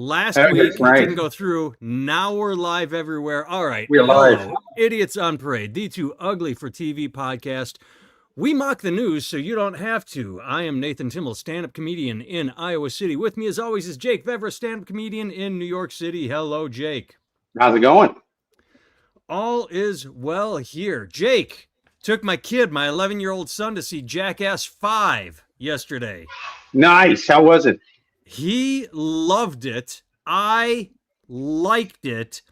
Last Okay, week it right. didn't go through. Now we're live everywhere. All right. We're live. Hello, Idiots on Parade, the too ugly for TV podcast. We mock the news so you don't have to. I am Nathan Timmel, stand-up comedian in Iowa City. With me, as always, is Jake Vevera, stand-up comedian in New York City. Hello, Jake. How's it going? All is well here. Jake took my kid, my 11-year-old son, to see Jackass 5 yesterday. Nice. How was it? He loved it. I liked it.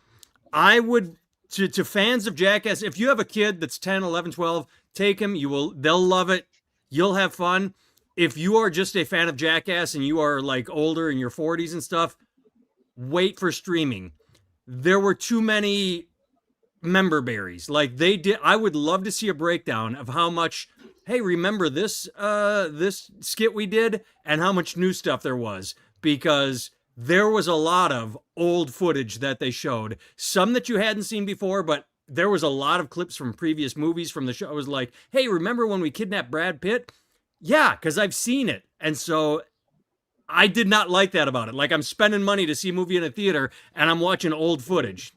I would, to fans of Jackass, if you have a kid that's 10, 11, 12, take him. They'll love it. You'll have fun. If you are just a fan of Jackass and you are like older in your 40s and stuff, wait for streaming. There were too many member berries. Like they did. I would love to see a breakdown of how much, hey, remember this skit we did and how much new stuff there was, because there was a lot of old footage that they showed, some that you hadn't seen before, but there was a lot of clips from previous movies from the show. I was like, hey, remember when we kidnapped Brad Pitt? Yeah, because I've seen it. And so I did not like that about it. Like, I'm spending money to see a movie in a theater and I'm watching old footage.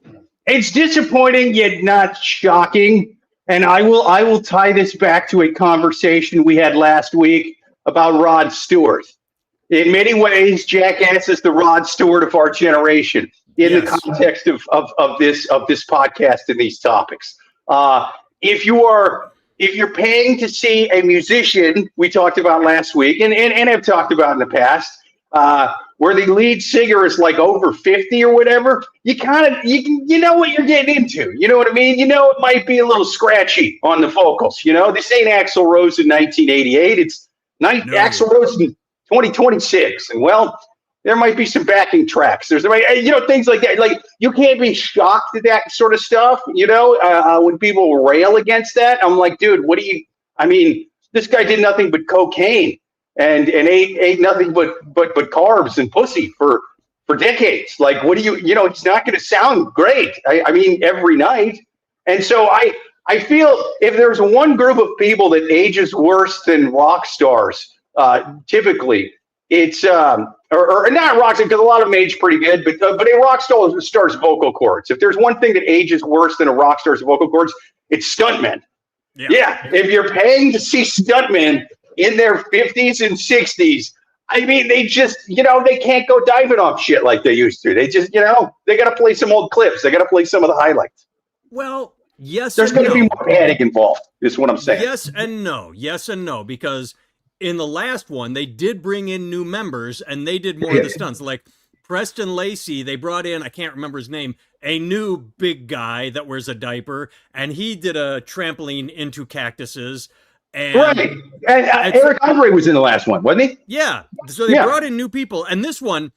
It's disappointing yet not shocking. And I will tie this back to a conversation we had last week about Rod Stewart. In many ways, Jackass is the Rod Stewart of our generation in the context of this podcast and these topics. If you're paying to see a musician, we talked about last week and have talked about in the past, where the lead singer is like over 50 or whatever, you know what you're getting into. You know what I mean? You know, it might be a little scratchy on the vocals. You know, this ain't Axl Rose in 1988. It's Axl Rose in 2026. And well, there might be some backing tracks. There's, things like that. Like, you can't be shocked at that sort of stuff. You know, when people rail against that, I'm like, dude, this guy did nothing but cocaine and ate nothing but carbs and pussy for decades. Like, it's not going to sound great. I mean, every night. And so I feel if there's one group of people that ages worse than rock stars, typically it's or not rock stars, because a lot of them age pretty good, but a rock star's vocal cords. If there's one thing that ages worse than a rock star's vocal cords, it's stuntmen. Yeah. If you're paying to see stuntmen in their 50s and 60s, I mean, they just, they can't go diving off shit like they used to. They just, they got to play some old clips. They got to play some of the highlights. Well, yes. There's going to be more panic involved, is what I'm saying. Yes and no. Yes and no. Because in the last one, they did bring in new members and they did more of the stunts. Like Preston Lacey, they brought in, I can't remember his name, a new big guy that wears a diaper, and he did a trampoline into cactuses. And, right. And Eric Andre was in the last one, wasn't he? Yeah. So they brought in new people. And this one,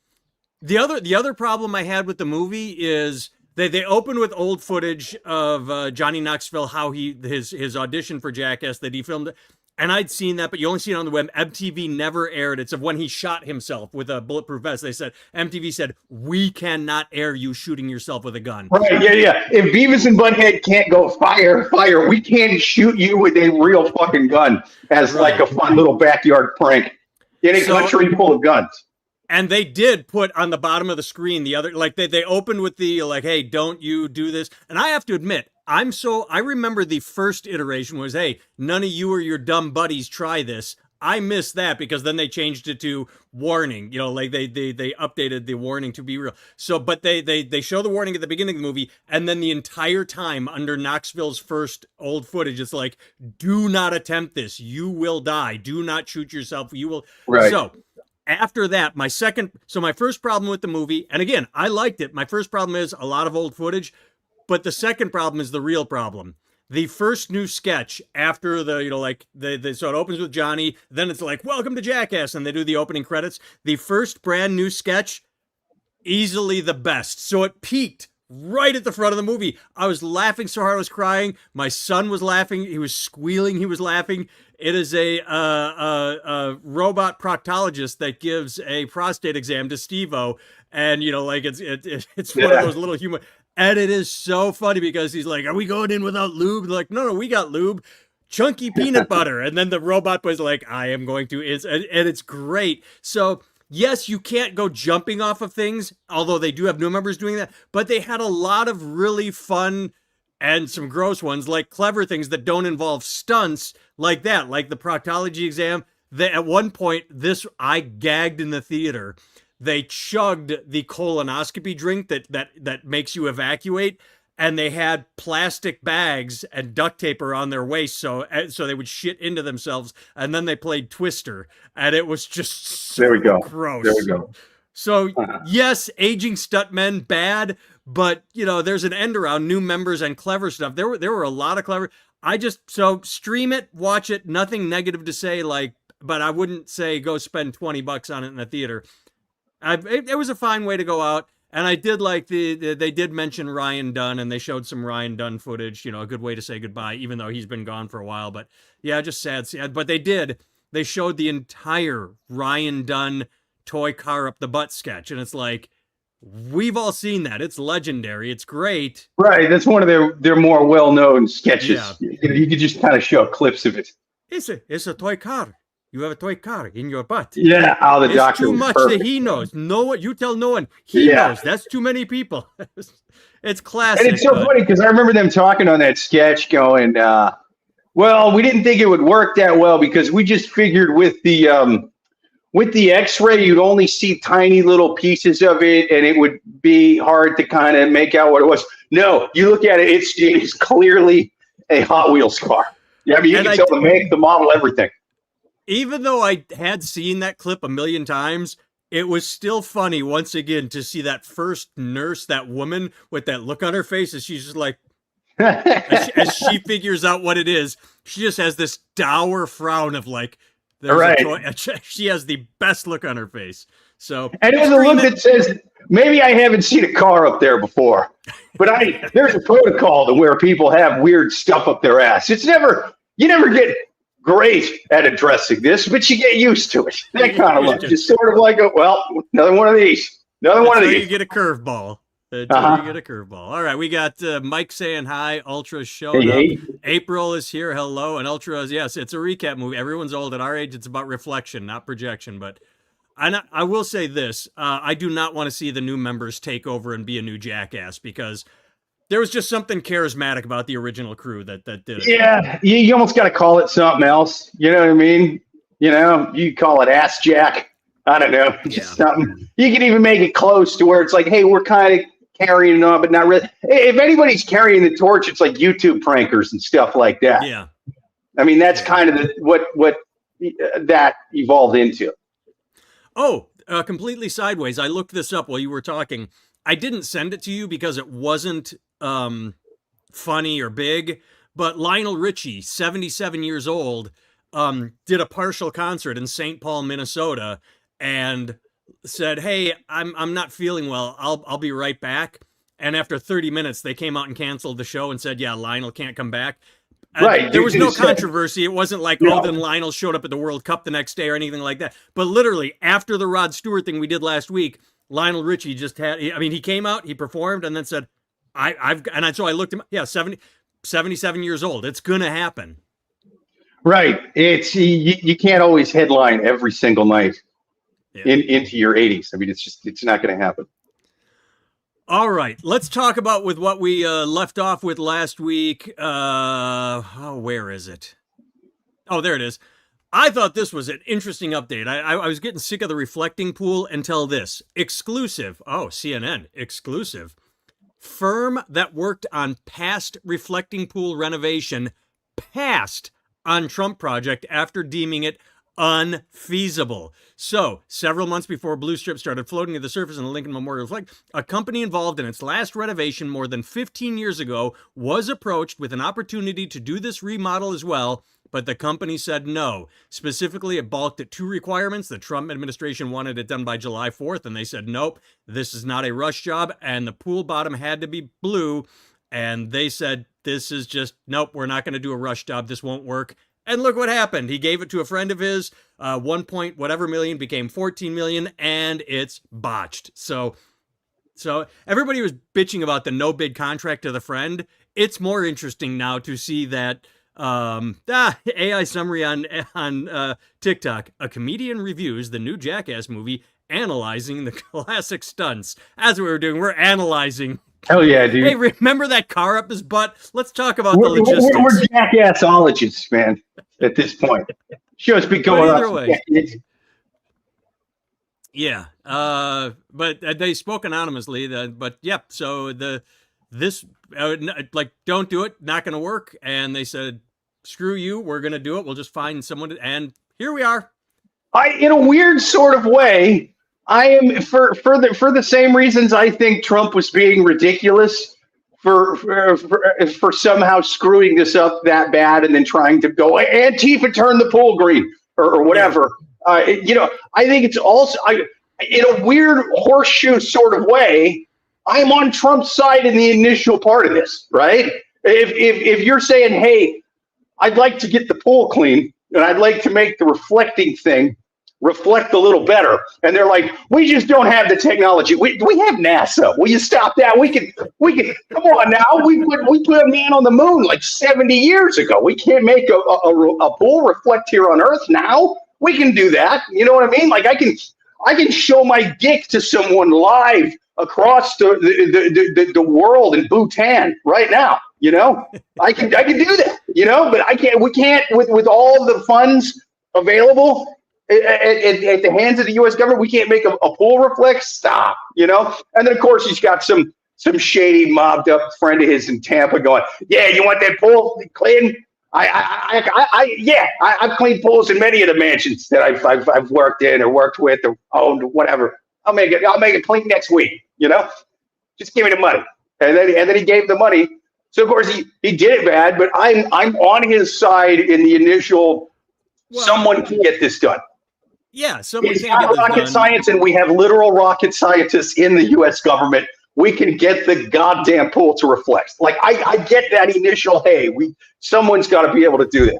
the other problem I had with the movie is they opened with old footage of Johnny Knoxville, how his audition for Jackass that he filmed. And I'd seen that, but you only see it on the web. MTV never aired it. It's of when he shot himself with a bulletproof vest. MTV said, we cannot air you shooting yourself with a gun. Right, yeah. If Beavis and Butthead can't go fire, we can't shoot you with a real fucking gun as like a fun little backyard prank in a country full of guns. And they did put on the bottom of the screen the other, like they opened with the like, hey, don't you do this. And I have to admit, I remember the first iteration was, hey, none of you or your dumb buddies try this. I missed that because then they changed it to warning, like they updated the warning to be real. So, but they show the warning at the beginning of the movie. And then the entire time under Knoxville's first old footage, it's like, do not attempt this. You will die. Do not shoot yourself. You will. Right. So after that, my first problem with the movie, and again, I liked it. My first problem is a lot of old footage. But the second problem is the real problem. The first new sketch after so it opens with Johnny, then it's like, welcome to Jackass, and they do the opening credits. The first brand new sketch, easily the best. So it peaked right at the front of the movie. I was laughing so hard I was crying. My son was laughing. He was squealing. He was laughing. It is a robot proctologist that gives a prostate exam to Steve-O, and it's one of those little humor. And it is so funny because he's like, are we going in without lube? They're like, no, we got lube. Chunky peanut butter. And then the robot was like, I am going to. And it's great. So yes, you can't go jumping off of things, although they do have new members doing that, but they had a lot of really fun and some gross ones, like clever things that don't involve stunts like that, like the proctology exam. At one point, I gagged in the theater. They chugged the colonoscopy drink that makes you evacuate, and they had plastic bags and duct tape around their waist, so they would shit into themselves, and then they played Twister, and it was just so There we go. gross. There we go. So yes, aging stuntmen bad, but there's an end around new members and clever stuff. There were a lot of clever. So stream it, watch it. Nothing negative to say, but I wouldn't say go spend $20 on it in the theater. It was a fine way to go out. And I did like they did mention Ryan Dunn, and they showed some Ryan Dunn footage, a good way to say goodbye, even though he's been gone for a while. But yeah, just sad. But they showed the entire Ryan Dunn toy car up the butt sketch. And it's like, we've all seen that. It's legendary. It's great. Right. That's one of their more well-known sketches. Yeah. You could just kind of show clips of it. It's a toy car. You have a toy car in your butt. Yeah, the doctor. It's too much that he knows. You tell no one. He knows. That's too many people. It's classic. And it's so funny because I remember them talking on that sketch going, well, we didn't think it would work that well because we just figured with the X-ray, you'd only see tiny little pieces of it, and it would be hard to kind of make out what it was. No, you look at it, it's clearly a Hot Wheels car. Yeah, I mean, you can tell the make, the model, everything. Even though I had seen that clip a million times, it was still funny once again to see that first nurse, that woman with that look on her face, as she's just like, as she figures out what it is, she just has this dour frown of like, she has the best look on her face. So, and there's a look that says, maybe I haven't seen a car up there before, but there's a protocol to where people have weird stuff up their ass. You never get great at addressing this, but you get used to it. That kind of look, just sort of like, another one of these. You get a curveball. You get a curveball. All right, we got Mike saying hi. Ultra showed up. Hey. April is here. Hello. And Ultra is, yes, it's a recap movie. Everyone's old. At our age, it's about reflection, not projection. But I will say this. I do not want to see the new members take over and be a new Jackass, because there was just something charismatic about the original crew that did it. Yeah, you almost got to call it something else. You know what I mean? You call it Ass Jack. I don't know. Just something. You can even make it close to where it's like, hey, we're kind of carrying it on, but not really. If anybody's carrying the torch, it's like YouTube prankers and stuff like that. Yeah. I mean, that's kind of what that evolved into. Oh, completely sideways. I looked this up while you were talking. I didn't send it to you because it wasn't funny or big, but Lionel Richie, 77 years old, did a partial concert in St. Paul, Minnesota, and said, "Hey, I'm not feeling well. I'll be right back." And after 30 minutes, they came out and canceled the show and said, "Yeah, Lionel can't come back." Right. There was no controversy. It wasn't like, then Lionel showed up at the World Cup the next day or anything like that. But literally, after the Rod Stewart thing we did last week, Lionel Richie he came out, he performed, and then said, so I looked him up. Yeah, 77 years old. It's going to happen. Right. It's you can't always headline every single night into your 80s. I mean, it's not going to happen. All right, let's talk about with what we left off with last week. Where is it? Oh, there it is. I thought this was an interesting update. I was getting sick of the reflecting pool until this. Exclusive. Oh, CNN. Exclusive. Firm that worked on past reflecting pool renovation passed on Trump project after deeming it unfeasible. So, several months before Blue Strip started floating to the surface in the Lincoln Memorial Flag, a company involved in its last renovation more than 15 years ago was approached with an opportunity to do this remodel as well, but the company said no. Specifically, it balked at two requirements. The Trump administration wanted it done by July 4th, and they said, nope, this is not a rush job, and the pool bottom had to be blue, and they said, this is just, nope, we're not going to do a rush job. This won't work. And look what happened. He gave it to a friend of his. 1 point whatever million became 14 million, and it's botched. So everybody was bitching about the no bid contract to the friend. It's more interesting now to see that AI summary on TikTok. A comedian reviews the new Jackass movie analyzing the classic stunts. As we were doing, we're analyzing. Hell yeah, dude. Hey, remember that car up his butt? Let's talk about the We're logistics. jackassologists, man, at this point. Show's been going But either on. way. Yeah. But they spoke anonymously. But yep. So this like, don't do it. Not going to work. And they said, screw you. We're going to do it. We'll just find someone. And here we are. In a weird sort of way, I am for the same reasons I think Trump was being ridiculous for somehow screwing this up that bad and then trying to go Antifa turn the pool green or whatever. You know, I think it's also in a weird horseshoe sort of way. I'm on Trump's side in the initial part of this, right? If you're saying, hey, I'd like to get the pool clean and I'd like to make the reflecting thing reflect a little better. And they're like, we just don't have the technology. We have NASA. Will you stop that? We can come on now. We put a man on the moon like 70 years ago. We can't make a pool reflect here on Earth now. We can do that. You know what I mean? Like I can show my dick to someone live across the world in Bhutan right now. You know, I can do that, you know, but we can't with all the funds available at the hands of the U.S. government, we can't make a pool reflect. Stop, you know? And then, of course, he's got some shady, mobbed up friend of his in Tampa going, yeah, you want that pool clean? I've cleaned pools in many of the mansions that I've worked in or worked with or owned, whatever. I'll make it clean next week, you know? Just give me the money. And then he gave the money. So, of course, he did it bad, but I'm on his side in the initial, someone can get this done. Yeah, someone it's can get this rocket done. Science, and we have literal rocket scientists in the U.S. government. We can get the goddamn pool to reflect. Like, I get that initial, hey, someone's got to be able to do that.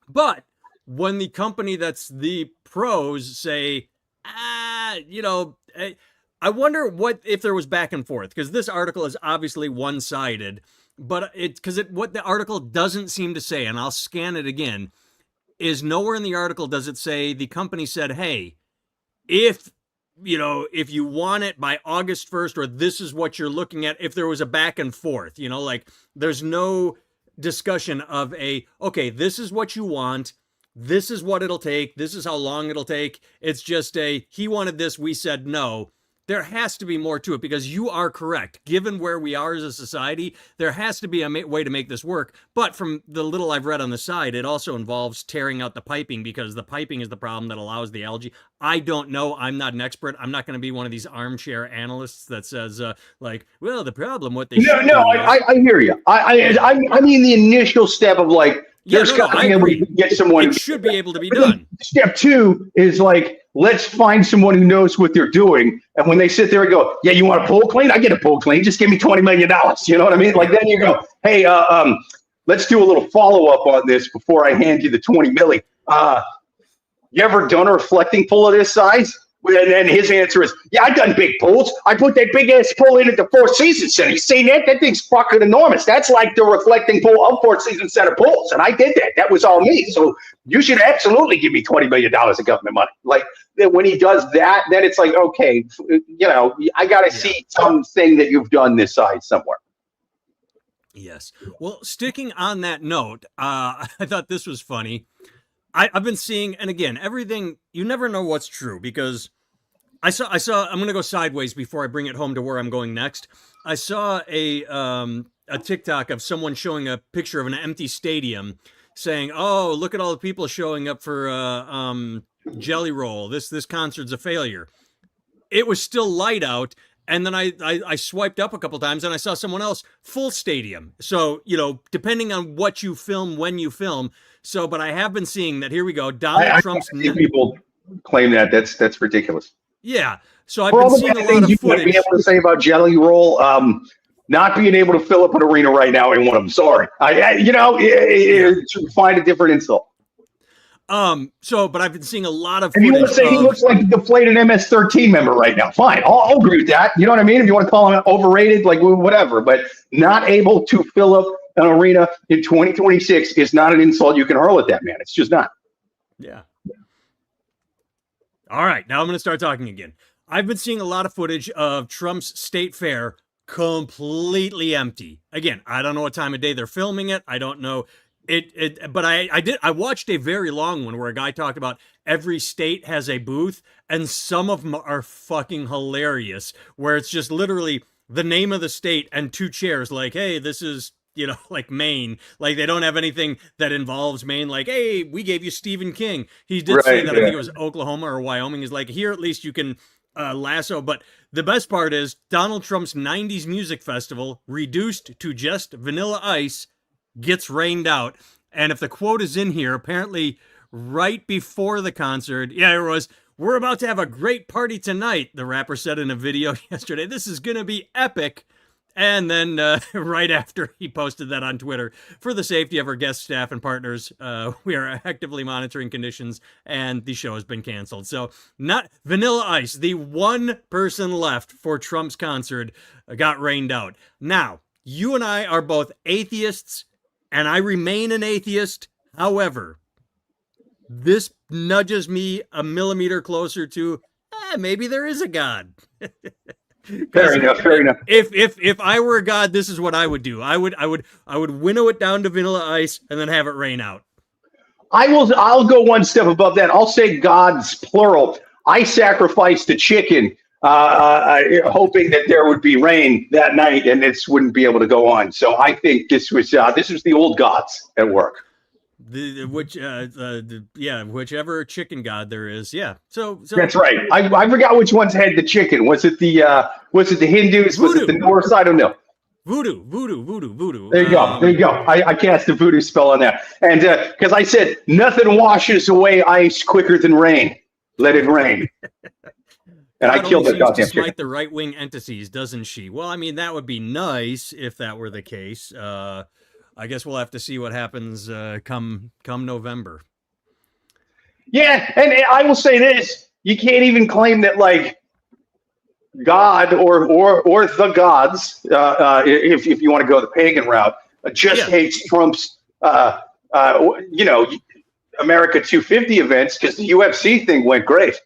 But when the company that's the pros say, you know, I wonder if there was back and forth, because this article is obviously one-sided, but what the article doesn't seem to say, and I'll scan it again, is nowhere in the article does it say the company said, hey, if you want it by August 1st, or this is what you're looking at, if there was a back and forth, you know, like there's no discussion of okay, this is what you want. This is what it'll take. This is how long it'll take. It's just he wanted this. We said no. There has to be more to it, because you are correct. Given where we are as a society, there has to be a way to make this work. But from the little I've read on the side, it also involves tearing out the piping, because the piping is the problem that allows the algae. I don't know. I'm not an expert. I'm not going to be one of these armchair analysts that says, well, the problem, what they should do is... I hear you. I mean the initial step of like, there's got to be able to get someone. It should be able to be done. Step two is like, let's find someone who knows what they're doing. And when they sit there and go, yeah, you want a pool clean? I get a pool clean. Just give me $20 million. You know what I mean? Like then you go, hey, let's do a little follow-up on this before I hand you the 20 million. You ever done a reflecting pool of this size? And then his answer is, yeah, I've done big pools. I put that big ass pool in at the Four Seasons Center. You seen that? That thing's fucking enormous. That's like the reflecting pool of Four Seasons Center pools. And I did that. That was all me. So you should absolutely give me $20 million of government money. Like when he does that, then it's like, okay, you know, I got to see something that you've done this size somewhere. Yes. Well, sticking on that note, I thought this was funny. I've been seeing, and again, everything, you never know what's true, because I saw, I'm going to go sideways before I bring it home to where I'm going next. I saw a TikTok of someone showing a picture of an empty stadium saying, oh, look at all the people showing up for Jelly Roll. This concert's a failure. It was still light out. And then I swiped up a couple times and I saw someone else, full stadium. So, you know, depending on what you film, when you film. So, but I have been seeing that. Here we go. Donald Trump's. I think people claim that. That's ridiculous. Yeah. So I've been seeing a lot of footage. Be able to say about Jelly Roll, not being able to fill up an arena right now ain't one of them. Sorry. Find a different insult. But I've been seeing a lot of footage. If you want to say he looks like a deflated MS-13 member right now, fine. I'll agree with that. You know what I mean? If you want to call him overrated, like whatever, but not able to fill up an arena in 2026 is not an insult you can hurl at that man. It's just not. Yeah. All right, now I'm going to start talking again. I've been seeing a lot of footage of Trump's state fair completely empty. Again, I don't know what time of day they're filming it. I don't know but I watched a very long one where a guy talked about every state has a booth, and some of them are fucking hilarious, where it's just literally the name of the state and two chairs, like, hey, this is, like Maine. Like, they don't have anything that involves Maine. Like, hey, we gave you Stephen King. He did say Right. that, I think it was Oklahoma or Wyoming. He's like, here at least you can lasso. But the best part is Donald Trump's 90s music festival, reduced to just Vanilla Ice, gets rained out. And if the quote is in here, apparently right before the concert, it was, we're about to have a great party tonight, the rapper said in a video yesterday. This is going to be epic. And then right after he posted that on Twitter, for the safety of our guest staff and partners, we are actively monitoring conditions, and the show has been canceled. So not Vanilla Ice, the one person left for Trump's concert, got rained out. Now, you and I are both atheists, and I remain an atheist. However, this nudges me a millimeter closer to maybe there is a God. Fair enough. Fair enough. If I were a god, this is what I would do. I would winnow it down to Vanilla Ice and then have it rain out. I'll go one step above that. I'll say gods plural. I sacrificed a chicken, hoping that there would be rain that night and this wouldn't be able to go on. So I think this was the old gods at work. Whichever chicken god there is, So that's right. I forgot which ones had the chicken. Was it the Hindus? Voodoo. Was it the Norse? I don't know. Voodoo. There you go. There you go. I cast a voodoo spell on that, and because I said nothing washes away ice quicker than rain. Let it rain. And I killed that goddamn chicken. Smite the right-wing entities, doesn't she? Well, I mean, that would be nice if that were the case. I guess we'll have to see what happens come November. Yeah, and I will say this: you can't even claim that like God or the gods, if you want to go the pagan route, hates Trump's America 250 events, because the UFC thing went great.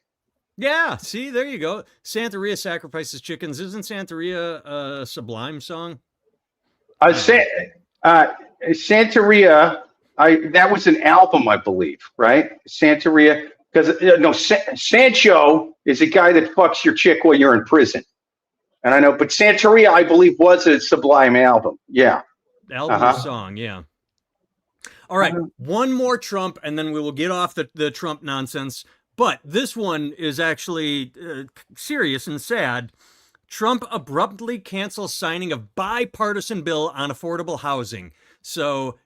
Yeah, see, there you go. Santeria sacrifices chickens. Isn't Santeria a Sublime song? Santeria, that was an album, I believe, right? Santeria, because Sancho is a guy that fucks your chick while you're in prison, and I know, but Santeria, I believe, was a Sublime album. Yeah, song. Yeah. All right, one more Trump, and then we will get off the Trump nonsense. But this one is actually serious and sad. Trump abruptly cancels signing of bipartisan bill on affordable housing. So,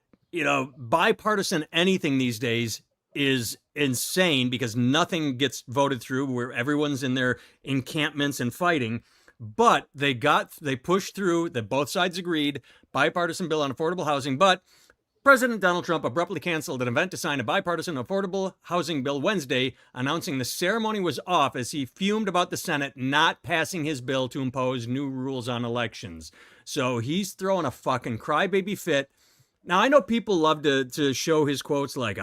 bipartisan anything these days is insane because nothing gets voted through, where everyone's in their encampments and fighting. But they pushed through, that both sides agreed, bipartisan bill on affordable housing. But President Donald Trump abruptly canceled an event to sign a bipartisan affordable housing bill Wednesday, announcing the ceremony was off as he fumed about the Senate not passing his bill to impose new rules on elections. So he's throwing a fucking crybaby fit. Now, I know people love to show his quotes, like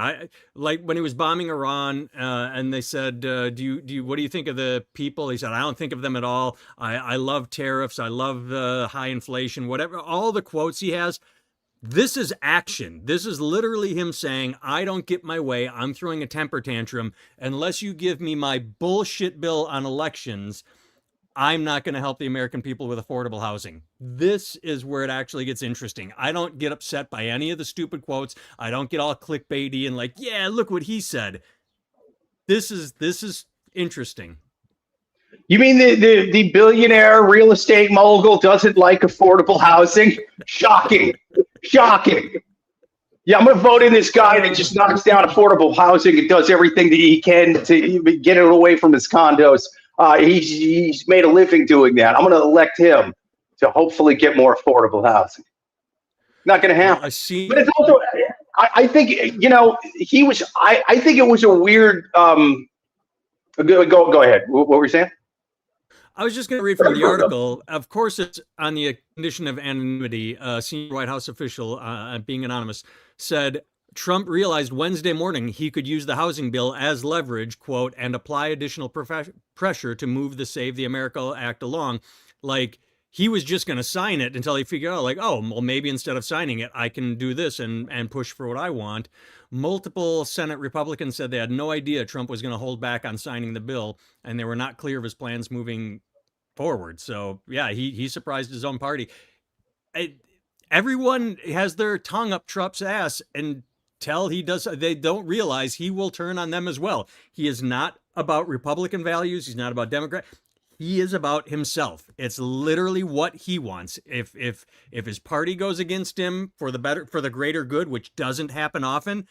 when he was bombing Iran, and they said, what do you think of the people? He said, I don't think of them at all. I love tariffs. I love high inflation, whatever, all the quotes he has. This is action. This is literally him saying, I don't get my way. I'm throwing a temper tantrum. Unless you give me my bullshit bill on elections, I'm not going to help the American people with affordable housing. This is where it actually gets interesting. I don't get upset by any of the stupid quotes. I don't get all clickbaity and like, yeah, look what he said. This is interesting. You mean the billionaire real estate mogul doesn't like affordable housing? Shocking. Yeah, I'm going to vote in this guy that just knocks down affordable housing and does everything that he can to get it away from his condos. He's made a living doing that. I'm going to elect him to hopefully get more affordable housing. Not going to happen. But it's also, I think, he was. I think it was a weird. Go ahead. What were you saying? I was just going to read from the article. Of course, it's on the condition of anonymity. Senior White House official, being anonymous, said Trump realized Wednesday morning he could use the housing bill as leverage, quote, and apply additional pressure to move the Save the America Act along. Like, he was just going to sign it until he figured out, like, oh, well, maybe instead of signing it, I can do this and push for what I want. Multiple Senate Republicans said they had no idea Trump was going to hold back on signing the bill, and they were not clear of his plans moving forward. So, yeah, he surprised his own party. Everyone has their tongue up Trump's ass until he does. They don't realize he will turn on them as well. He is not about Republican values. He's not about Democrat. He is about himself. It's literally what he wants. If his party goes against him for the greater good, which doesn't happen often,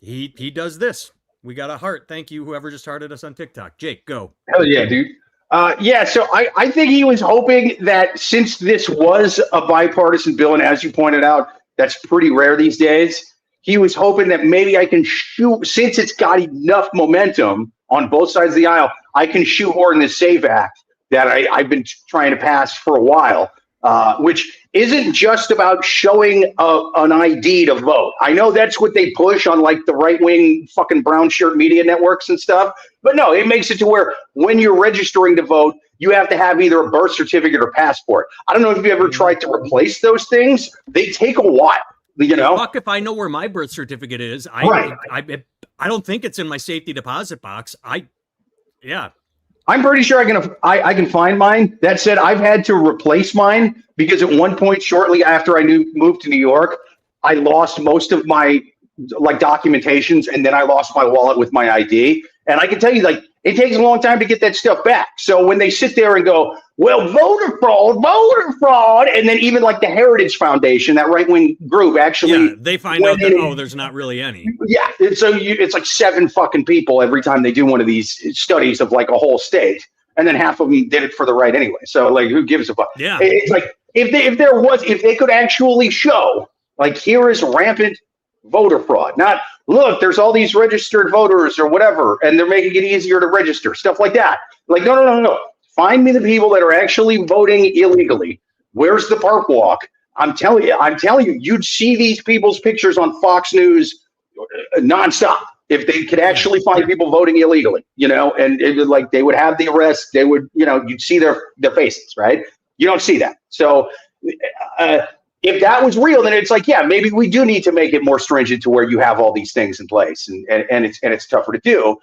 he does this. We got a heart. Thank you, whoever just hearted us on TikTok. Jake, go. Hell yeah, dude. So I think he was hoping that since this was a bipartisan bill, and as you pointed out, that's pretty rare these days, he was hoping that maybe I can since it's got enough momentum on both sides of the aisle, I can shoehorn this SAVE Act that I've been trying to pass for a while, which isn't just about showing an ID to vote. I know that's what they push on like the right-wing fucking brown shirt media networks and stuff. But no, it makes it to where when you're registering to vote, you have to have either a birth certificate or passport. I don't know if you ever tried to replace those things. They take a while, you know? Fuck if I know where my birth certificate is. Right. I don't think it's in my safety deposit box. Yeah. I'm pretty sure I can find mine. That said, I've had to replace mine because at one point shortly after I moved to New York, I lost most of my like documentations, and then I lost my wallet with my ID. And I can tell you, like, it takes a long time to get that stuff back. So when they sit there and go, well, voter fraud, and then even like the Heritage Foundation, that right-wing group, actually, they find out that there's not really any. Yeah, so it's like 7 fucking people every time they do one of these studies of like a whole state, and then half of them did it for the right anyway. So like, who gives a fuck? Yeah, it's like if they could actually show like here is rampant voter fraud, not look, there's all these registered voters or whatever, and they're making it easier to register, stuff like that. Like, no. Find me the people that are actually voting illegally. Where's the park walk? I'm telling you, you'd see these people's pictures on Fox News nonstop if they could actually find people voting illegally, you know, and it would, like, they would have the arrest, they would, you know, you'd see their faces, right? You don't see that. So if that was real, then it's like, yeah, maybe we do need to make it more stringent to where you have all these things in place, and it's tougher to do.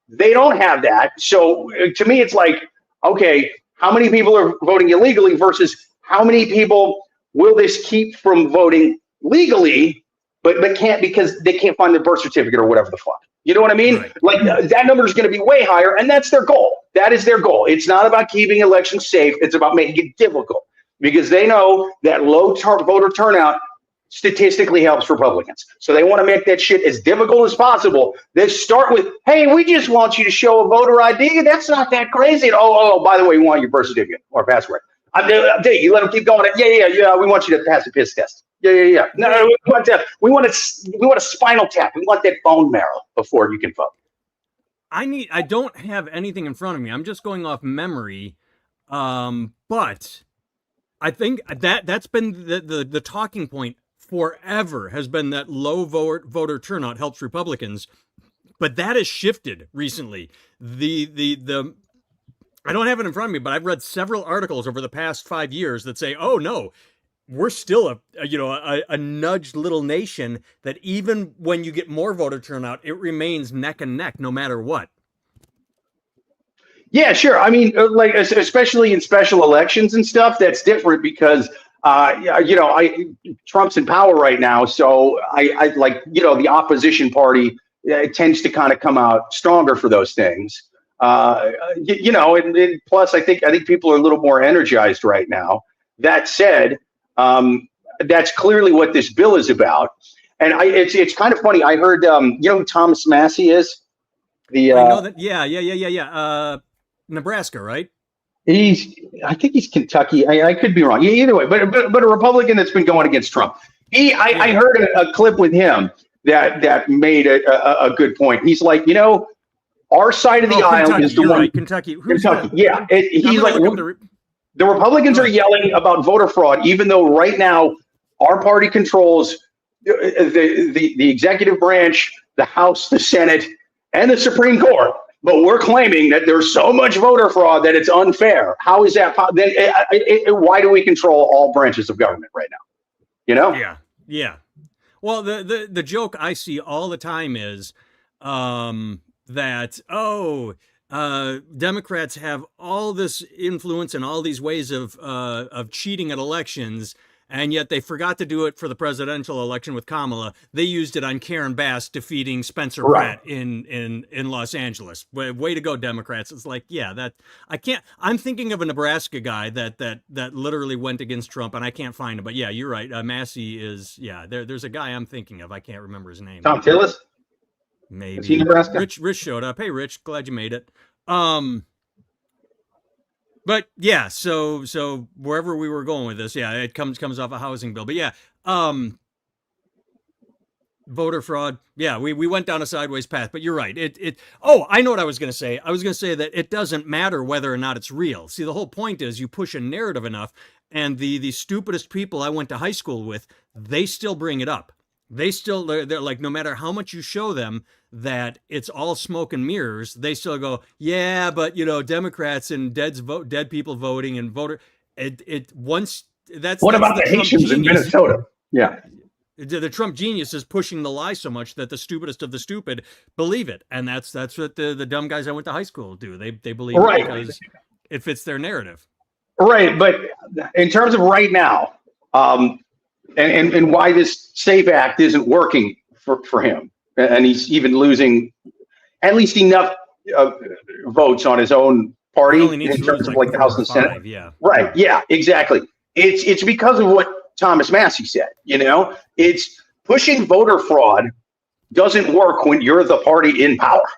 They don't have that. So to me, it's like, okay, how many people are voting illegally versus how many people will this keep from voting legally, but can't because they can't find their birth certificate or whatever the fuck. You know what I mean? Right. Like that number is going to be way higher, and that's their goal. That is their goal. It's not about keeping elections safe. It's about making it difficult because they know that low voter turnout statistically helps Republicans. So they want to make that shit as difficult as possible. They start with, hey, we just want you to show a voter ID. That's not that crazy. Oh, by the way, we want your birth certificate or password. I'm telling you, let them keep going. Yeah. We want you to pass the piss test. Yeah. No, we want a spinal tap. We want that bone marrow before you can vote. I don't have anything in front of me. I'm just going off memory. But I think that's been the talking point forever, has been that low voter turnout helps Republicans, but that has shifted recently. The I don't have it in front of me, but I've read several articles over the past 5 years that say, oh no, we're still a nudged little nation that even when you get more voter turnout, it remains neck and neck no matter what. Yeah, sure. I mean, like, especially in special elections and stuff, that's different because Trump's in power right now, so I like, the opposition party tends to kind of come out stronger for those things. And plus, I think people are a little more energized right now. That said, that's clearly what this bill is about, and it's kind of funny. I heard, who Thomas Massey is? I know that. Yeah. Nebraska, right? I think he's Kentucky. I could be wrong. Either way, but a Republican that's been going against Trump. I heard a clip with him that made a good point. He's like, our side of the aisle Kentucky, is the one. Right, Kentucky. Who's Kentucky. That? Yeah. He's like, the Republicans are yelling about voter fraud, even though right now our party controls the executive branch, the House, the Senate, and the Supreme Court. But we're claiming that there's so much voter fraud that it's unfair. How is that? Then why do we control all branches of government right now? You know? Yeah, yeah. Well, the joke I see all the time is that Democrats have all this influence and all these ways of cheating at elections, and yet they forgot to do it for the presidential election with Kamala. They used it on Karen Bass defeating Spencer Pratt in Los Angeles. Way to go, Democrats! It's like, yeah, that I can't. I'm thinking of a Nebraska guy that literally went against Trump, and I can't find him. But yeah, you're right. Massey is There's a guy I'm thinking of. I can't remember his name. Tom Tillis. Maybe. Is he Nebraska? Rich showed up. Hey, Rich, glad you made it. But yeah, so wherever we were going with this, yeah, it comes off a housing bill. But yeah, voter fraud. Yeah, we went down a sideways path. But you're right. I know what I was going to say. I was going to say that it doesn't matter whether or not it's real. See, the whole point is you push a narrative enough, and the stupidest people I went to high school with, they still bring it up. They're like, no matter how much you show them that it's all smoke and mirrors, they still go, yeah, but Democrats and dead people voting and voter. What about the Haitians in Minnesota? Yeah. The Trump genius is pushing the lie so much that the stupidest of the stupid believe it. And that's what the dumb guys I went to high school do. They believe it because it fits their narrative. Right. But in terms of right now, and why this SAFE Act isn't working for him, and he's even losing at least enough votes on his own party in terms of like the House and the Senate. Yeah. Right. Yeah, exactly. It's because of what Thomas Massey said. It's pushing voter fraud doesn't work when you're the party in power.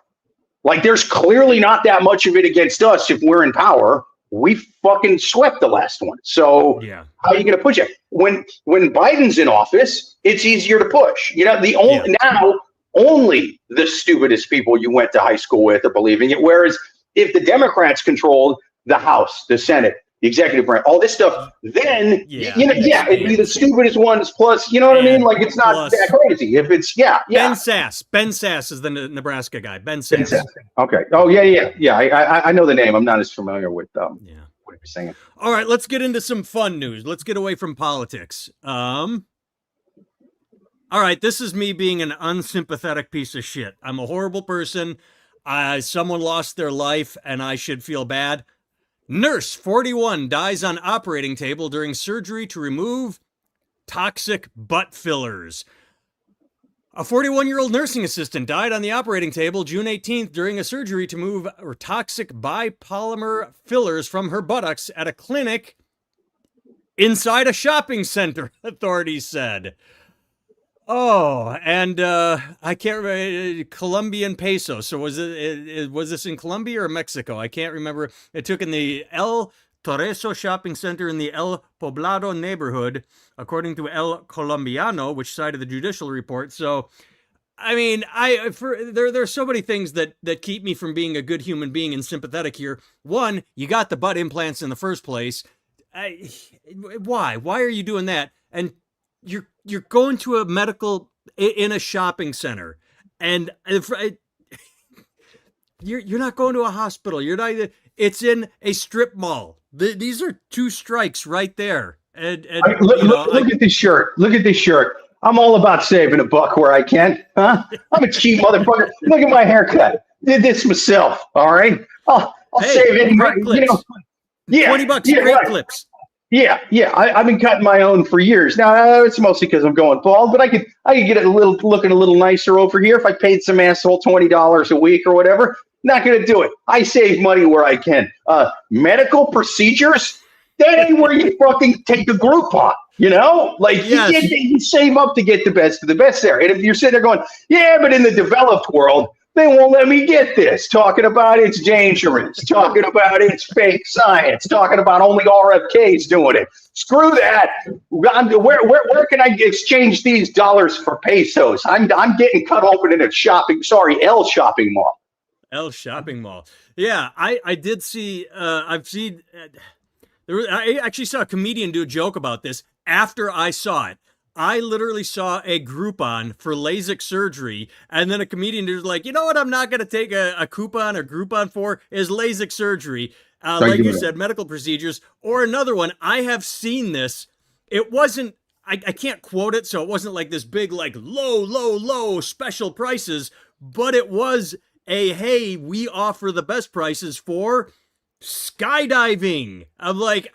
Like, there's clearly not that much of it against us if we're in power. We fucking swept the last one. So how are you going to push it? When Biden's in office, it's easier to push. Now only the stupidest people you went to high school with are believing it. Whereas if the Democrats controlled the House, the Senate, the executive branch, all this stuff, then it'd be the stupidest ones plus, you know what I mean? Like, it's not that crazy. If it's Ben Sass is the Nebraska guy. Ben Sass. Okay. Oh yeah. I know the name. I'm not as familiar with what you're saying. All right, let's get into some fun news. Let's get away from politics. All right, this is me being an unsympathetic piece of shit. I'm a horrible person. Someone lost their life and I should feel bad. Nurse 41 dies on operating table during surgery to remove toxic butt fillers. A 41-year-old nursing assistant died on the operating table June 18th during a surgery to move toxic bipolymer fillers from her buttocks at a clinic inside a shopping center, authorities said. Oh, and I can't remember, Colombian peso. So was this in Colombia or Mexico? I can't remember. It took in the El Torreso shopping center in the El Poblado neighborhood, according to El Colombiano, which cited the judicial report. So, I mean, there's so many things that keep me from being a good human being and sympathetic here. One, you got the butt implants in the first place. Why? Why are you doing that? And you're going to a medical in a shopping center, and you're not going to a hospital. You're not. It's in a strip mall. These are two strikes right there. And look at this shirt. Look at this shirt. I'm all about saving a buck where I can. Huh? I'm a cheap motherfucker. Look at my haircut. Did this myself. All right. I'll save it. $20 great clips. Yeah. I've been cutting my own for years. Now it's mostly because I'm going bald, but I could get it looking a little nicer over here if I paid some asshole $20 a week or whatever. Not gonna do it. I save money where I can. Medical procedures, that ain't where you fucking take a Groupon. Like you save up to get the best of the best there. And if you're sitting there going, yeah, but in the developed world, they won't let me get this. Talking about it's dangerous. Talking about it's fake science. Talking about only RFK's doing it. Screw that. Where can I exchange these dollars for pesos? I'm getting cut open in a El shopping mall. El shopping mall. Yeah, I did see. I've seen. I actually saw a comedian do a joke about this after I saw it. I literally saw a Groupon for LASIK surgery, and then a comedian was like, you know what I'm not going to take a coupon or Groupon for is LASIK surgery. Like you said, medical procedures. Or another one, I have seen this. It wasn't, I can't quote it, so it wasn't like this big, like low special prices, but it was hey, we offer the best prices for skydiving. I'm like,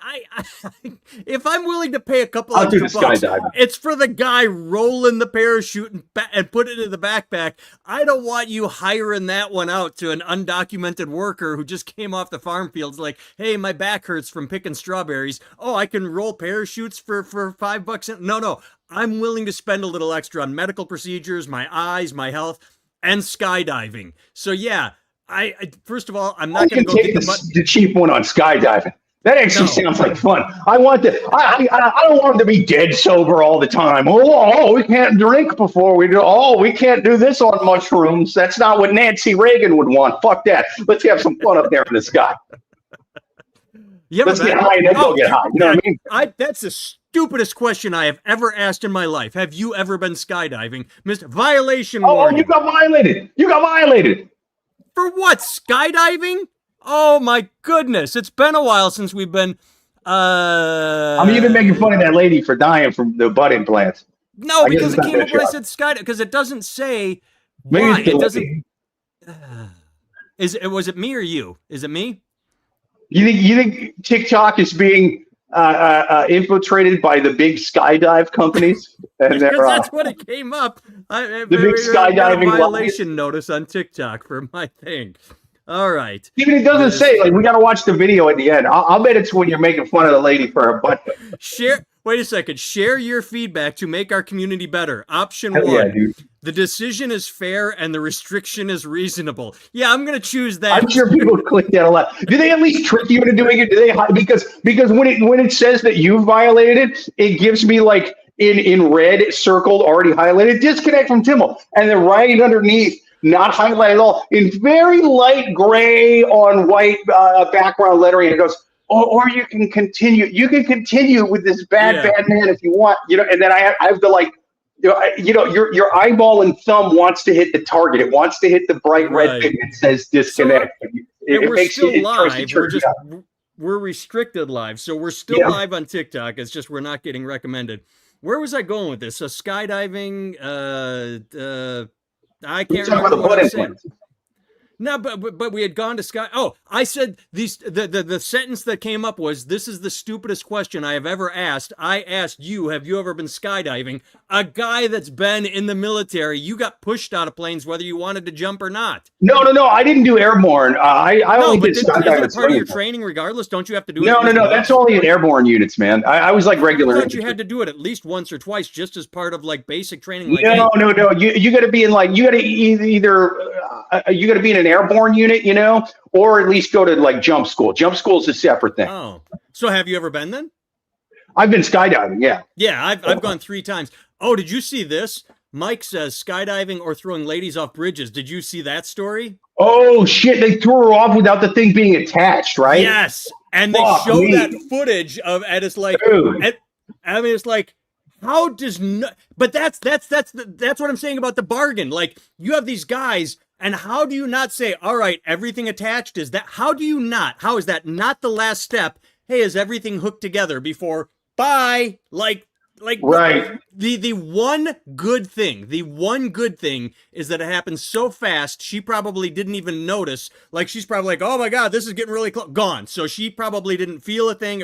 if I'm willing to pay a couple extra bucks, it's for the guy rolling the parachute and put it in the backpack. I don't want you hiring that one out to an undocumented worker who just came off the farm fields like, hey, my back hurts from picking strawberries. Oh, I can roll parachutes for $5. No, I'm willing to spend a little extra on medical procedures, my eyes, my health, and skydiving. So yeah, I first of all, I'm not going to go take the cheap one on skydiving. That actually sounds like fun. I want to. I don't want them to be dead sober all the time. Oh, we can't drink before we do. Oh, we can't do this on mushrooms. That's not what Nancy Reagan would want. Fuck that. Let's have some fun up there in the sky. Let's get high and then go get high. You know what I mean? That's the stupidest question I have ever asked in my life. Have you ever been skydiving, Mr. Violation warning? Oh, you got violated. You got violated. For what? Skydiving? Oh my goodness. It's been a while since we've been I'm even making fun of that lady for dying from the butt implants. No, because it came up when I said skydiving, because it doesn't say why. It doesn't was it me or you? Is it me? You think TikTok is being infiltrated by the big skydive companies? And that's what it came up. The big skydiving violation notice on TikTok for my thing. All right. Even it doesn't say, like, we got to watch the video at the end. I'll bet it's when you're making fun of the lady for her butt. Wait a second. Share your feedback to make our community better. Option one. Yeah, dude. The decision is fair and the restriction is reasonable. Yeah, I'm going to choose that. I'm sure people click that a lot. Do they at least trick you into doing it? Do they? Because when it says that you violated it, it gives me like in red circled, already highlighted, disconnect from Timmel. And then right underneath, not highlighted at all, in very light gray on white background lettering, it goes, or you can continue. You can continue with this bad man if you want. You know, and then I have to like, your eyeball and thumb wants to hit the target. It wants to hit the bright red thing that says disconnect. So, we're still live. We're restricted live, so we're still live on TikTok. It's just we're not getting recommended. Where was I going with this? So skydiving. I can't remember what I said. No, but we had gone to sky. Oh, I said the sentence that came up was, this is the stupidest question I have ever asked. I asked you, have you ever been skydiving? A guy that's been in the military, you got pushed out of planes whether you wanted to jump or not. No. I didn't do airborne. I only did skydiving. Isn't it part of your training regardless? Don't you have to do it? No. That's only in airborne units, man. I was like regular. I thought you had to do it at least once or twice just as part of like basic training. Like, no. You got to be in like, you got to either you got to be in an airborne unit, or at least go to like jump school. Jump school is a separate thing. Oh, so have you ever been then? I've been skydiving. Yeah. Yeah. I've gone 3 times. Oh, did you see this? Mike says skydiving or throwing ladies off bridges. Did you see that story? Oh shit. They threw her off without the thing being attached, right? Yes. And they show that footage of, and it's like, it's like, how does but that's what I'm saying about the bargain. Like, you have these guys, and how do you not say, all right, everything attached? How is that not the last step? Hey, is everything hooked together before bye? Like right. The one good thing is that it happened so fast, she probably didn't even notice. Like, she's probably like, oh my God, this is getting really close. Gone. So she probably didn't feel a thing.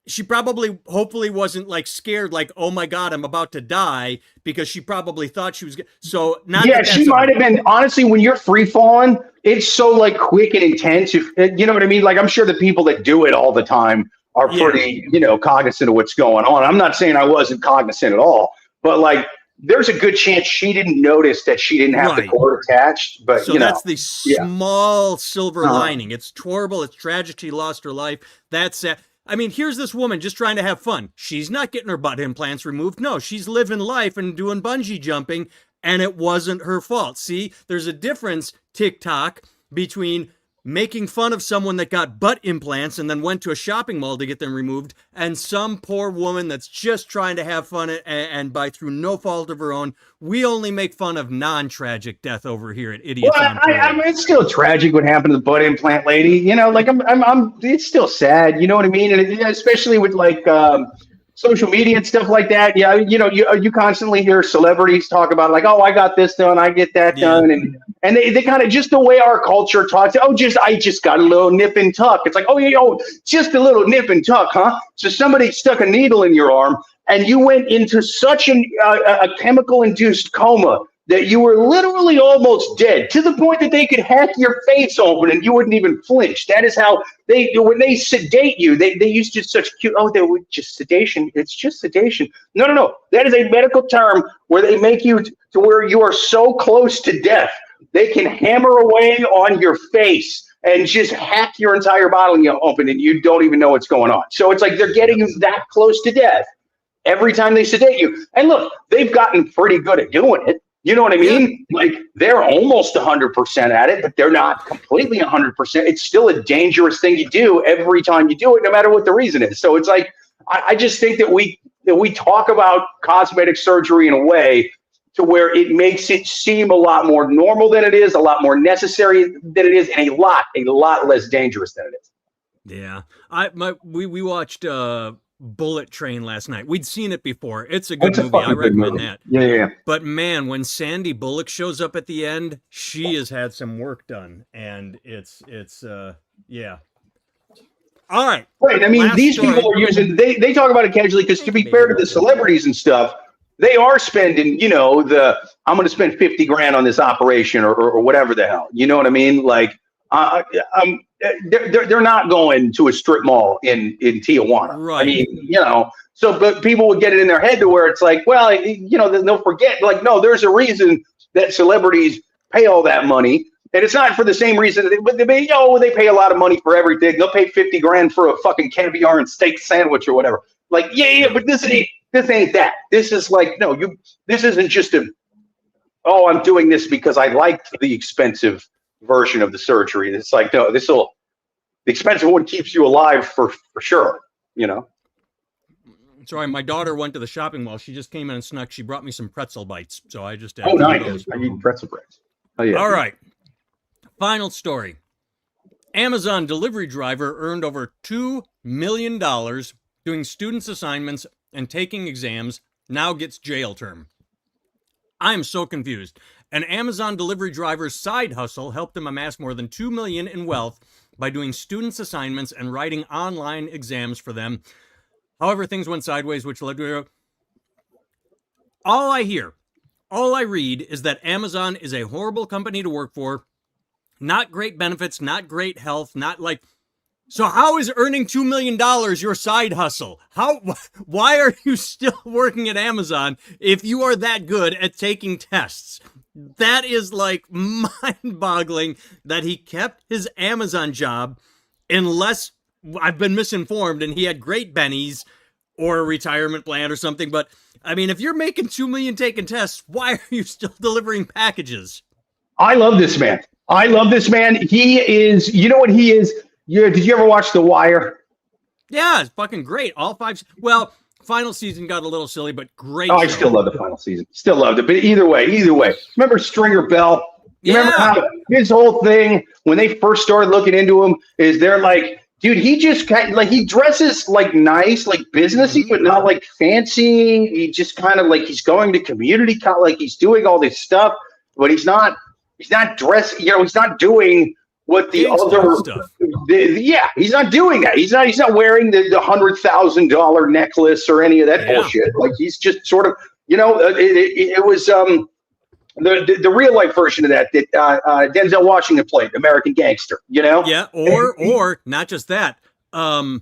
She probably, hopefully wasn't like scared, like, oh my God, I'm about to die, because she probably thought she was. So not. Yeah, she might have been. Honestly, when you're free falling, it's so like quick and intense. You know what I mean? Like, I'm sure the people that do it all the time are pretty, cognizant of what's going on. I'm not saying I wasn't cognizant at all, but like, there's a good chance she didn't notice that she didn't have the cord attached. But so that's the small silver lining. It's horrible. It's tragic. She lost her life. That's it. I mean, here's this woman just trying to have fun. She's not getting her butt implants removed. No, she's living life and doing bungee jumping, and it wasn't her fault. See, there's a difference, TikTok, between making fun of someone that got butt implants and then went to a shopping mall to get them removed, and some poor woman that's just trying to have fun and by through no fault of her own, we only make fun of non-tragic death over here at Idiots Well, on Parade. I mean, it's still tragic what happened to the butt implant lady. You know, like it's still sad. You know what I mean? And especially with like social media and stuff like that. Yeah, you know, you constantly hear celebrities talk about like, oh, I got this done, I get that done, and they kind of just the way our culture talks. Oh, I just got a little nip and tuck. It's like, oh yeah, just a little nip and tuck, huh? So somebody stuck a needle in your arm, and you went into such a chemical-induced coma that you were literally almost dead, to the point that they could hack your face open and you wouldn't even flinch. That is how when they sedate you, they use just such cute, they would just sedation. It's just sedation. No. That is a medical term where they make you to where you are so close to death, they can hammer away on your face and just hack your entire body open and you don't even know what's going on. So it's like they're getting you that close to death every time they sedate you. And look, they've gotten pretty good at doing it. You know what I mean? Like they're almost 100% at it, but they're not completely 100%. It's still a dangerous thing to do every time you do it, no matter what the reason is. So it's like, I just think that we talk about cosmetic surgery in a way to where it makes it seem a lot more normal than it is, a lot more necessary than it is, and a lot less dangerous than it is. Yeah. We watched Bullet Train last night. We'd seen it before. It's a good movie. I recommend that. Yeah. But man, when Sandy Bullock shows up at the end, she has had some work done, and it's yeah. All right. Right. I mean, these people are using. They talk about it casually because, to be fair to the celebrities and stuff, they are spending. You know, I'm going to spend $50,000 on this operation or whatever the hell. You know what I mean? Like, they're not going to a strip mall in Tijuana. Right. I mean, you know, so but people would get it in their head to where it's like, well, you know, they'll forget. Like, no, there's a reason that celebrities pay all that money, and it's not for the same reason. They pay a lot of money for everything. They'll pay $50,000 for a fucking caviar and steak sandwich or whatever. Like, yeah, but this ain't that. This is like, no, this isn't just I'm doing this because I liked the expensive version of the surgery. It's like, no, the expensive one keeps you alive for sure, you know. Sorry, my daughter went to the shopping mall. She just came in and snuck. She brought me some pretzel bites, so I just nice. I need pretzel bites. Oh yeah. All right. Final story. Amazon delivery driver earned over $2 million doing students' assignments and taking exams. Now gets jail term. I'm so confused. An Amazon delivery driver's side hustle helped him amass more than $2 million in wealth by doing students' assignments and writing online exams for them. However, things went sideways, which led to all I read is that Amazon is a horrible company to work for. Not great benefits, not great health, not like. So how is earning $2 million your side hustle? Why are you still working at Amazon if you are that good at taking tests? That is like mind-boggling that he kept his Amazon job, unless I've been misinformed and he had great bennies or a retirement plan or something. But I mean, if you're making $2 million taking tests, why are you still delivering packages? I love this man. He is, you know what he is? Did you ever watch The Wire? Yeah, it's fucking great. All 5. Well, final season got a little silly, but great. I still love the final season. Still loved it. But either way. Remember Stringer Bell? You remember how his whole thing, when they first started looking into him, is they're like, dude, he just kind of, like, he dresses like nice, like businessy, but not like fancy. He just kind of like, he's going to community college, like he's doing all this stuff, but he's not dressing, he's not doing what the other stuff. He's not doing that. He's not wearing the $100,000 necklace or any of that bullshit. Like, he's just sort of, it was the real life version of that Denzel Washington played, American Gangster, Yeah, or not just that. Oh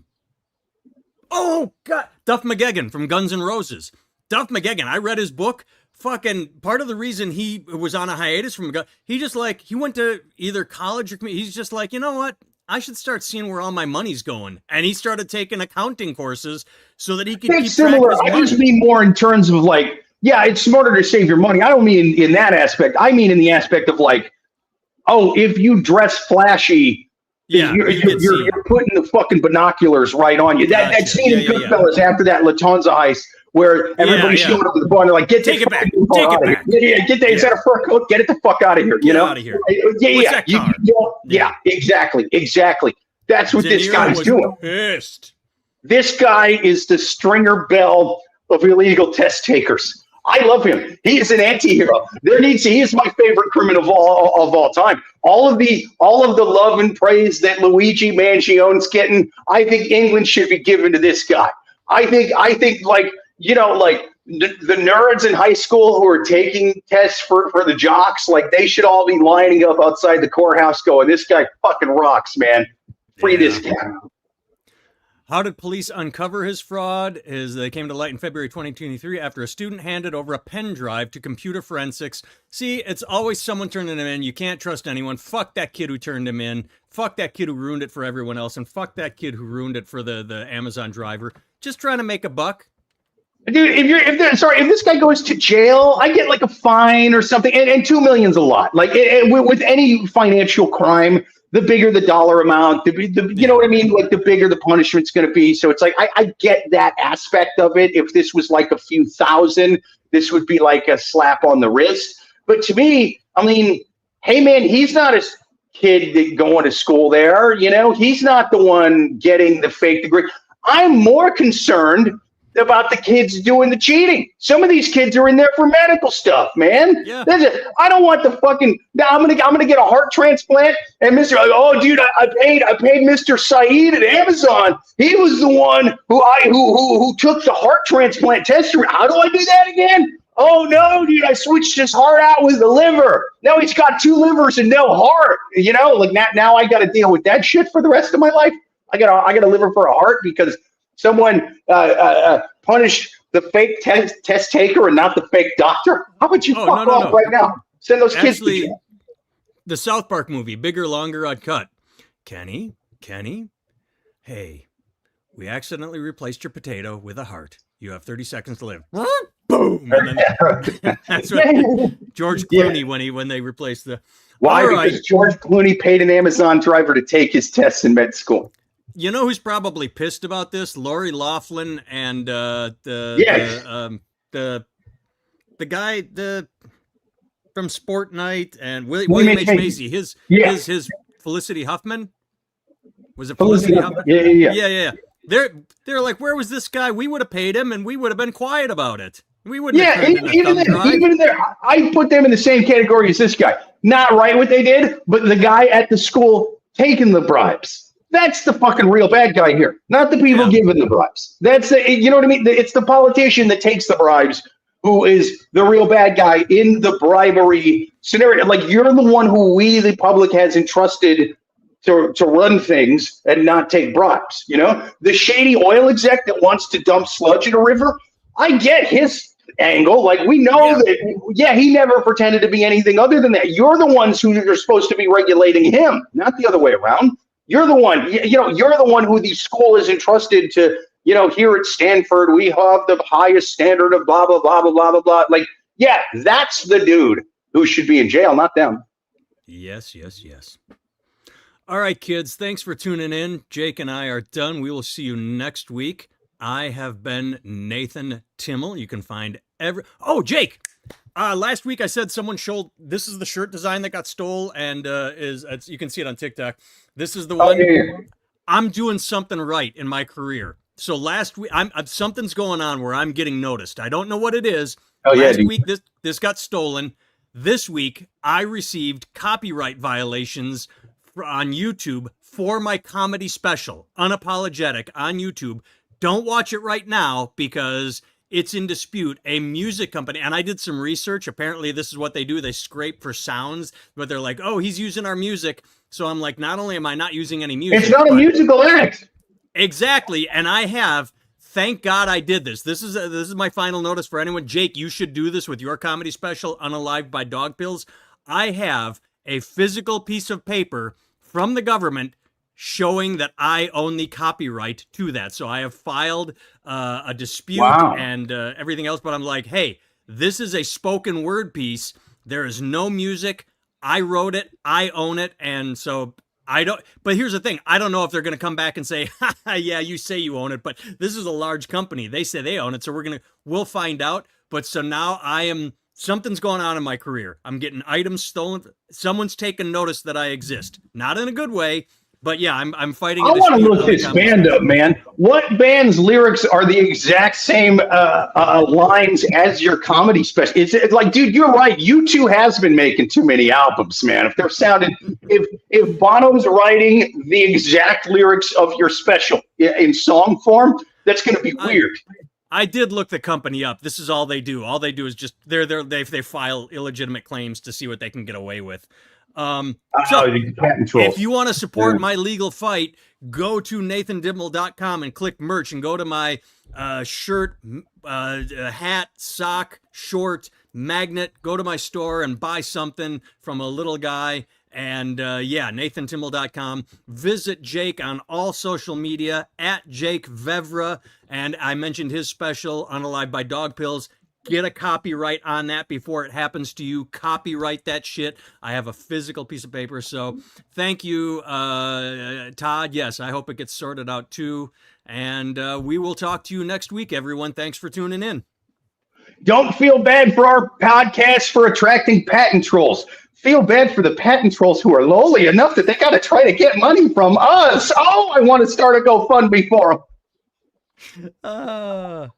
God, Duff McKagan from Guns N' Roses. Duff McKagan, I read his book. Fucking part of the reason he was on a hiatus from he went to either college or he's just like, you know what? I should start seeing where all my money's going. And he started taking accounting courses so that he could keep track of his money. I just mean more in terms of like, yeah, it's smarter to save your money. I don't mean in that aspect. I mean in the aspect of like, oh, if you dress flashy Yeah, you're putting the fucking binoculars right on you. Gotcha. That scene in Goodfellas after that Lufthansa heist where everybody's showing up at the bar and they're like, get Take this it back. fucking car out of here. Yeah, get that. Is that a fur coat? Get it the fuck out of here. Get out of here. Yeah, exactly. That's what this guy's doing. Pissed. This guy is the Stringer Bell of illegal test takers. I love him. He is an anti-hero. He is my favorite criminal of all time. All of the love and praise that Luigi Mangione's getting, I think England should be given to this guy. I think like the nerds in high school who are taking tests for the jocks, like they should all be lining up outside the courthouse going, this guy fucking rocks, man. Free this guy. How did police uncover his fraud? They came to light in February 2023 after a student handed over a pen drive to computer forensics. See, it's always someone turning him in. You can't trust anyone. Fuck that kid who turned him in. Fuck that kid who ruined it for everyone else. And fuck that kid who ruined it for the Amazon driver. Just trying to make a buck. Dude, if this guy goes to jail, I get like a fine or something, and $2 million's a lot. Like with any financial crime, the bigger the dollar amount, you know what I mean? Like the bigger the punishment's going to be. So it's like, I get that aspect of it. If this was like a few thousand, this would be like a slap on the wrist. But to me, I mean, hey man, he's not a kid going to school there. You know, he's not the one getting the fake degree. I'm more concerned about the kids doing the cheating. Some of these kids are in there for medical stuff, man. Yeah. I don't want the fucking. I'm gonna get a heart transplant, and Mr. Oh, dude, I paid Mr. Saeed at Amazon. He was the one who took the heart transplant test. How do I do that again? Oh no, dude, I switched his heart out with the liver. Now he's got 2 livers and no heart. You know, like now I got to deal with that shit for the rest of my life. I got a liver for a heart because someone punished the fake test taker and not the fake doctor. How about you fuck off right now? Send those kids to jail. The South Park movie, Bigger, Longer, Uncut. Kenny, hey, we accidentally replaced your potato with a heart. You have 30 seconds to live. Boom! And then, that's what George Clooney when they replaced the. Why? Because George Clooney paid an Amazon driver to take his tests in med school. You know who's probably pissed about this? Lori Loughlin and the guy from Sport Night and William H. Macy. His Felicity Huffman. Was it Felicity Huffman? Yeah. They're like, where was this guy? We would have paid him, and we would have been quiet about it. We wouldn't. Yeah, even there, I put them in the same category as this guy. Not right what they did, but the guy at the school taking the bribes. That's the fucking real bad guy here, not the people giving the bribes. That's you know what I mean? It's the politician that takes the bribes who is the real bad guy in the bribery scenario. Like you're the one who we, the public, has entrusted to run things and not take bribes. You know, the shady oil exec that wants to dump sludge in a river. I get his angle. Like we know that, he never pretended to be anything other than that. You're the ones who are supposed to be regulating him, not the other way around. You're the one, you're the one who the school is entrusted to, here at Stanford, we have the highest standard of blah, blah, blah, blah, blah, blah, blah. Like, that's the dude who should be in jail, not them. Yes. All right, kids, thanks for tuning in. Jake and I are done. We will see you next week. I have been Nathan Timmel. You can find Jake. Last week I said someone showed, this is the shirt design that got stole and you can see it on TikTok. This is the one. I'm doing something right in my career. So last week, something's going on where I'm getting noticed. I don't know what it is. Last week, this got stolen. This week, I received copyright violations on YouTube for my comedy special, Unapologetic, on YouTube. Don't watch it right now because it's in dispute. A music company, and I did some research. Apparently, this is what they do. They scrape for sounds, but they're like, oh, he's using our music. So I'm like, not only am I not using any music. It's not a musical act. Exactly. And I have, thank God I did this. This is my final notice for anyone. Jake, you should do this with your comedy special, Unalived by Dog Pills. I have a physical piece of paper from the government showing that I own the copyright to that. So I have filed a dispute and everything else. But I'm like, hey, this is a spoken word piece. There is no music. I wrote it. I own it. And so I don't, but here's the thing. I don't know if they're going to come back and say, yeah, you say you own it, but this is a large company. They say they own it. So we'll find out. But so now something's going on in my career. I'm getting items stolen. Someone's taken notice that I exist. Not in a good way, but yeah, I'm fighting. I want to look this band up, man. What band's lyrics are the exact same lines as your comedy special? Is it like, dude, you're right. U2 has been making too many albums, man. If they're sounding, if Bono's writing the exact lyrics of your special in song form, that's going to be weird. I did look the company up. This is all they do. All they do is just they file illegitimate claims to see what they can get away with. So if you want to support my legal fight, go to nathandimmel.com and click merch and go to my shirt, hat, sock, short, magnet. Go to my store and buy something from a little guy. And nathantimmel.com. Visit Jake on all social media at Jake Vevera. And I mentioned his special, Unalive by Dog Pills. Get a copyright on that before it happens to you. Copyright that shit. I have a physical piece of paper. So thank you, Todd. Yes, I hope it gets sorted out too. And we will talk to you next week, everyone. Thanks for tuning in. Don't feel bad for our podcast for attracting patent trolls. Feel bad for the patent trolls who are lowly enough that they got to try to get money from us. Oh, I want to start a GoFundMe for them.